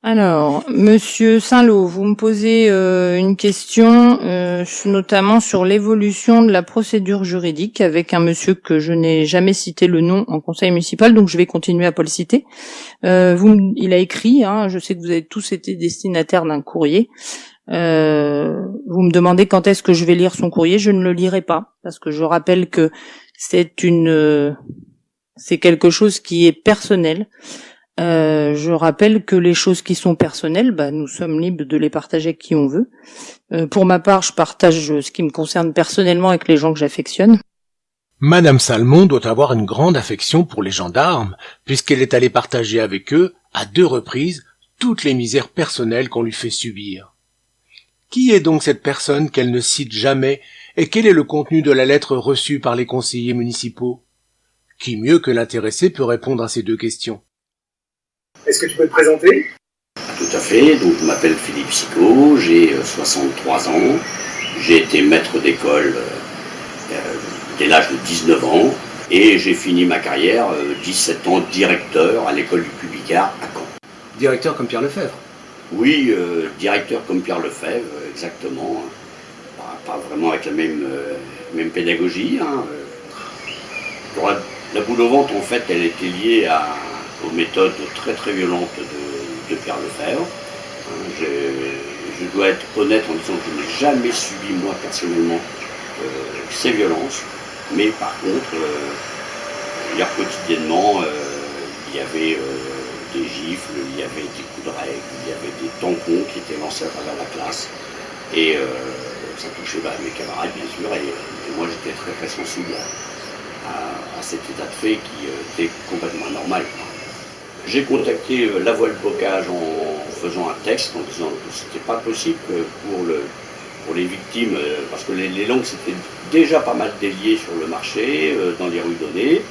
Alors, Monsieur Saint-Lô, vous me posez une question notamment sur l'évolution de la procédure juridique avec un monsieur que je n'ai jamais cité le nom en conseil municipal, donc je vais continuer à pas le citer. Il a écrit, je sais que vous avez tous été destinataires d'un courrier. Vous me demandez quand est-ce que je vais lire son courrier, je ne le lirai pas, parce que je rappelle que c'est quelque chose qui est personnel. Je rappelle que les choses qui sont personnelles, nous sommes libres de les partager avec qui on veut. Pour ma part, je partage ce qui me concerne personnellement avec les gens que j'affectionne. Madame Salmon doit avoir une grande affection pour les gendarmes, puisqu'elle est allée partager avec eux, à 2 reprises, toutes les misères personnelles qu'on lui fait subir. Qui est donc cette personne qu'elle ne cite jamais, et quel est le contenu de la lettre reçue par les conseillers municipaux? Qui mieux que l'intéressé peut répondre à ces 2 questions? Est-ce que tu peux te présenter? Tout à fait, donc je m'appelle Philippe Sicot, j'ai 63 ans, j'ai été maître d'école dès l'âge de 19 ans et j'ai fini ma carrière 17 ans directeur à l'école du public art à Caen. Directeur comme Pierre Lefebvre? Oui, directeur comme Pierre Lefebvre, exactement, pas vraiment avec la même pédagogie. La boule au ventre, en fait, elle était liée aux méthodes très très violentes de Pierre Lefebvre. Je dois être honnête en disant que je n'ai jamais subi moi personnellement ces violences, mais par contre, quotidiennement, il y avait des gifles, il y avait des coups de règle, il y avait des tampons qui étaient lancés à travers la classe, et ça touchait mes camarades bien sûr, et moi j'étais très très sensible à cet état de fait qui était complètement anormal. J'ai contacté la Voile Bocage en faisant un texte en disant que c'était pas possible que pour les victimes, parce que les langues s'étaient déjà pas mal déliées sur le marché, dans les rues données,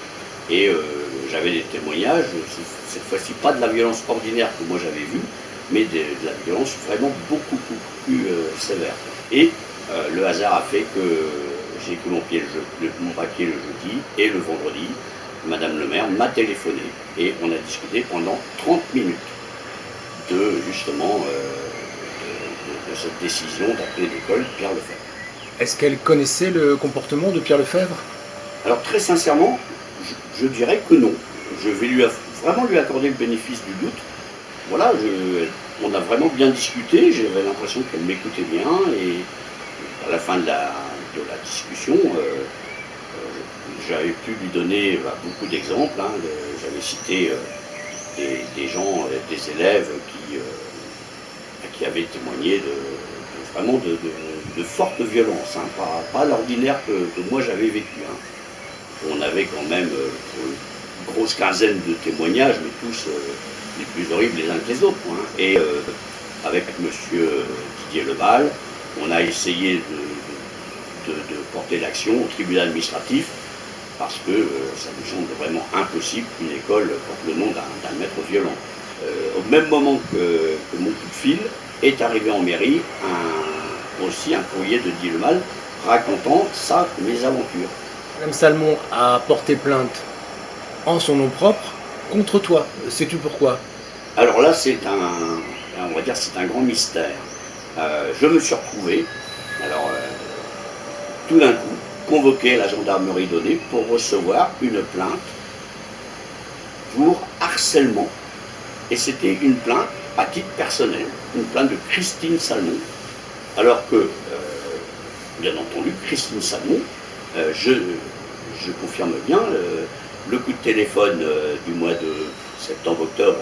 et j'avais des témoignages, cette fois-ci pas de la violence ordinaire que moi j'avais vue, mais de la violence vraiment beaucoup plus sévère. Et le hasard a fait que j'ai écrit mon papier le jeudi, et le vendredi, Madame le maire m'a téléphoné et on a discuté pendant 30 minutes de cette décision d'appeler l'école Pierre Lefebvre. Est-ce qu'elle connaissait le comportement de Pierre Lefebvre? Alors très sincèrement, je dirais que non. Je vais vraiment lui accorder le bénéfice du doute. Voilà, on a vraiment bien discuté, j'avais l'impression qu'elle m'écoutait bien et à la fin de la discussion, j'avais pu lui donner beaucoup d'exemples. J'avais cité des gens, des élèves qui avaient témoigné vraiment de fortes violences, pas l'ordinaire que moi j'avais vécu. On avait quand même une grosse quinzaine de témoignages, mais tous les plus horribles les uns que les autres. Et avec monsieur Didier Lebal, on a essayé de porter l'action au tribunal administratif, parce que ça nous semble vraiment impossible qu'une école porte le nom d'un maître violent. Au même moment que mon coup de fil, est arrivé en mairie aussi un courrier de Didier Lebal racontant sa mésaventures. Madame Salmon a porté plainte en son nom propre contre toi. Sais-tu pourquoi? Alors là, on va dire, c'est un grand mystère. Je me suis retrouvé, tout d'un coup, convoqué à la gendarmerie donnée pour recevoir une plainte pour harcèlement. Et c'était une plainte à titre personnel, une plainte de Christine Salmon. Alors que, bien entendu, Christine Salmon, je confirme bien, le coup de téléphone du mois de septembre-octobre,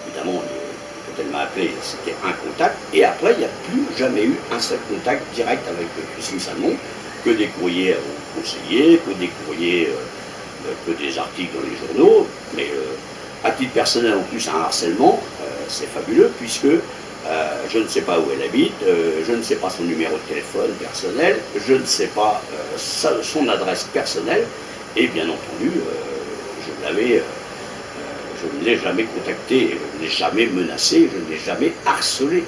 évidemment, quand elle m'a appelé, c'était un contact. Et après, il n'y a plus jamais eu un seul contact direct avec Christine Salmon, que des courriers aux conseillers, que des courriers, que des articles dans les journaux. Mais à titre personnel, en plus, un harcèlement, c'est fabuleux, puisque je ne sais pas où elle habite, je ne sais pas son numéro de téléphone personnel, je ne sais pas son adresse personnelle, et bien entendu, je ne l'ai jamais contacté, je ne l'ai jamais menacé, je ne l'ai jamais harcelé.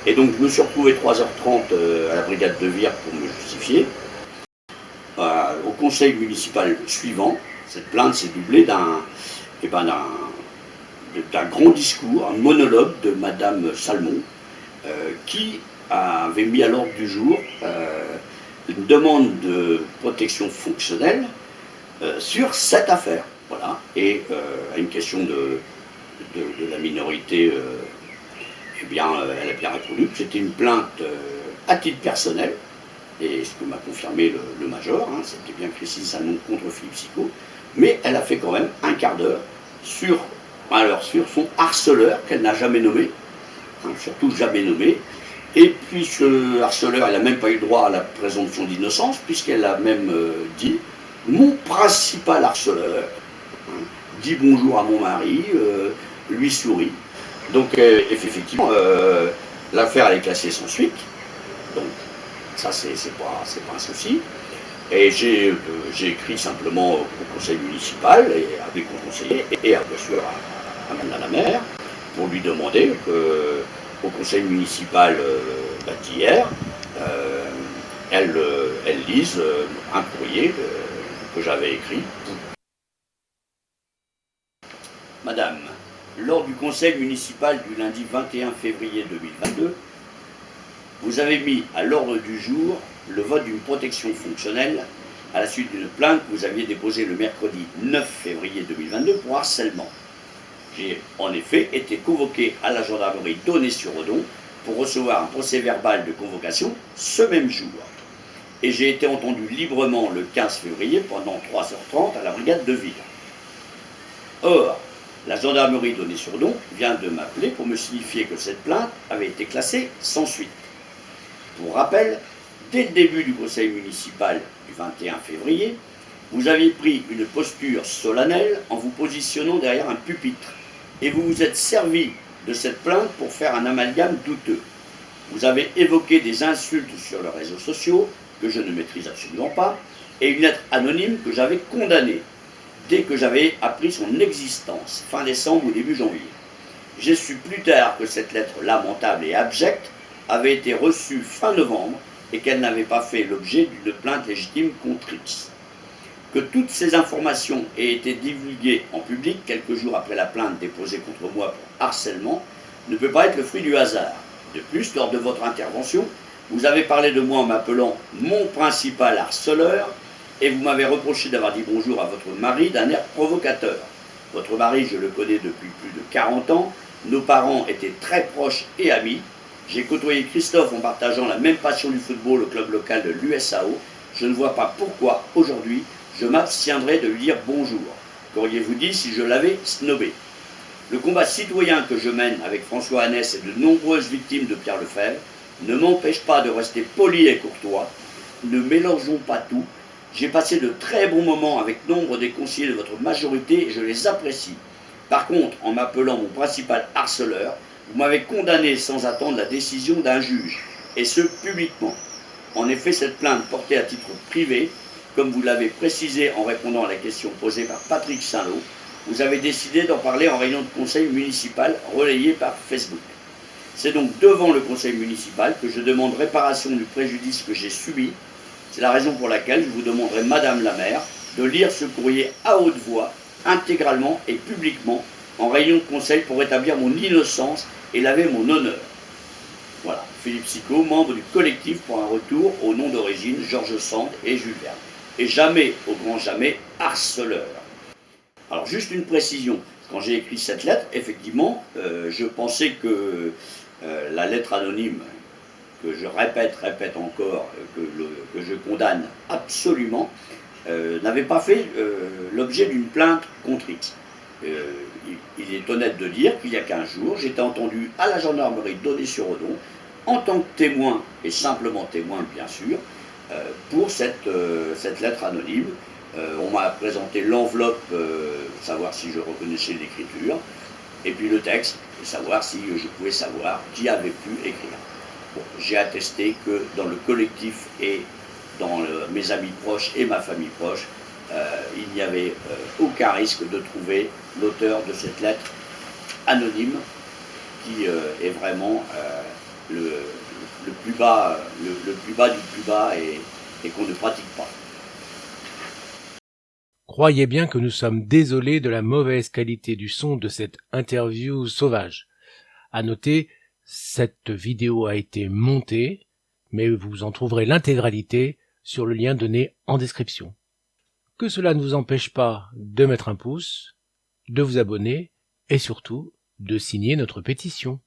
Et donc je me suis retrouvé 3h30 à la brigade de Vire pour me justifier. Au conseil municipal suivant, cette plainte s'est doublée d'un grand discours, un monologue de Madame Salmon, qui avait mis à l'ordre du jour une demande de protection fonctionnelle sur cette affaire. Voilà. Et à une question de la minorité, eh bien, elle a bien répondu que c'était une plainte à titre personnel, et ce que m'a confirmé le major, hein, c'était bien Christine Salmon contre Philippe Sicot, mais elle a fait quand même un quart d'heure sur son harceleur qu'elle n'a jamais nommé, hein, surtout jamais nommé. Et puis ce harceleur, elle n'a même pas eu droit à la présomption d'innocence, puisqu'elle a même dit « Mon principal harceleur hein, dit bonjour à mon mari, lui sourit ». Donc effectivement, l'affaire elle est classée sans suite, donc ça c'est pas un souci. Et j'ai écrit simplement au conseil municipal, et avec mon conseiller, et bien sûr à Madame la maire, pour lui demander au conseil municipal d'hier, elle lise un courrier que j'avais écrit. Madame, lors du conseil municipal du lundi 21 février 2022, vous avez mis à l'ordre du jour le vote d'une protection fonctionnelle à la suite d'une plainte que vous aviez déposée le mercredi 9 février 2022 pour harcèlement. J'ai en effet été convoqué à la gendarmerie d'Aunay-sur-Redon pour recevoir un procès-verbal de convocation ce même jour. Et j'ai été entendu librement le 15 février pendant 3h30 à la brigade de Ville. Or, la gendarmerie d'Aunay-sur-Redon vient de m'appeler pour me signifier que cette plainte avait été classée sans suite. Pour rappel, dès le début du conseil municipal du 21 février, vous aviez pris une posture solennelle en vous positionnant derrière un pupitre et vous vous êtes servi de cette plainte pour faire un amalgame douteux. Vous avez évoqué des insultes sur les réseaux sociaux que je ne maîtrise absolument pas et une lettre anonyme que j'avais condamnée dès que j'avais appris son existence, fin décembre ou début janvier. J'ai su plus tard que cette lettre lamentable et abjecte avait été reçue fin novembre et qu'elle n'avait pas fait l'objet d'une plainte légitime contre X. Que toutes ces informations aient été divulguées en public quelques jours après la plainte déposée contre moi pour harcèlement ne peut pas être le fruit du hasard. De plus, lors de votre intervention, vous avez parlé de moi en m'appelant mon principal harceleur et vous m'avez reproché d'avoir dit bonjour à votre mari d'un air provocateur. Votre mari, je le connais depuis plus de 40 ans, nos parents étaient très proches et amis. J'ai côtoyé Christophe en partageant la même passion du football au club local de l'USAO. Je ne vois pas pourquoi, aujourd'hui, je m'abstiendrai de lui dire bonjour. Qu'auriez-vous dit si je l'avais snobé? Le combat citoyen que je mène avec François Annès et de nombreuses victimes de Pierre Lefebvre ne m'empêche pas de rester poli et courtois. Ne mélangeons pas tout. J'ai passé de très bons moments avec nombre des conseillers de votre majorité et je les apprécie. Par contre, en m'appelant mon principal harceleur, vous m'avez condamné sans attendre la décision d'un juge, et ce publiquement. En effet, cette plainte portée à titre privé, comme vous l'avez précisé en répondant à la question posée par Patrick Saint-Lô, vous avez décidé d'en parler en réunion de conseil municipal relayée par Facebook. C'est donc devant le conseil municipal que je demande réparation du préjudice que j'ai subi. C'est la raison pour laquelle je vous demanderai, Madame la maire, de lire ce courrier à haute voix, intégralement et publiquement, en réunion de conseil pour rétablir mon innocence et laver mon honneur. Voilà, Philippe Sicot, membre du collectif pour un retour au nom d'origine, Georges Sand et Jules Verne. Et jamais, au grand jamais, harceleur. Alors juste une précision, quand j'ai écrit cette lettre, effectivement, je pensais que la lettre anonyme, que je répète encore, que je condamne absolument, n'avait pas fait l'objet d'une plainte contre X. Il est honnête de dire qu'il y a 15 jours, j'étais entendu à la gendarmerie d'Aunay-sur-Redon en tant que témoin, et simplement témoin bien sûr, pour cette lettre anonyme. On m'a présenté l'enveloppe, savoir si je reconnaissais l'écriture, et puis le texte, et savoir si je pouvais savoir qui avait pu écrire. Bon, j'ai attesté que dans le collectif et dans mes amis proches et ma famille proche, il n'y avait aucun risque de trouver l'auteur de cette lettre anonyme qui est vraiment le plus bas du plus bas et qu'on ne pratique pas. Croyez bien que nous sommes désolés de la mauvaise qualité du son de cette interview sauvage. À noter, cette vidéo a été montée, mais vous en trouverez l'intégralité sur le lien donné en description. Que cela ne vous empêche pas de mettre un pouce, de vous abonner et surtout de signer notre pétition.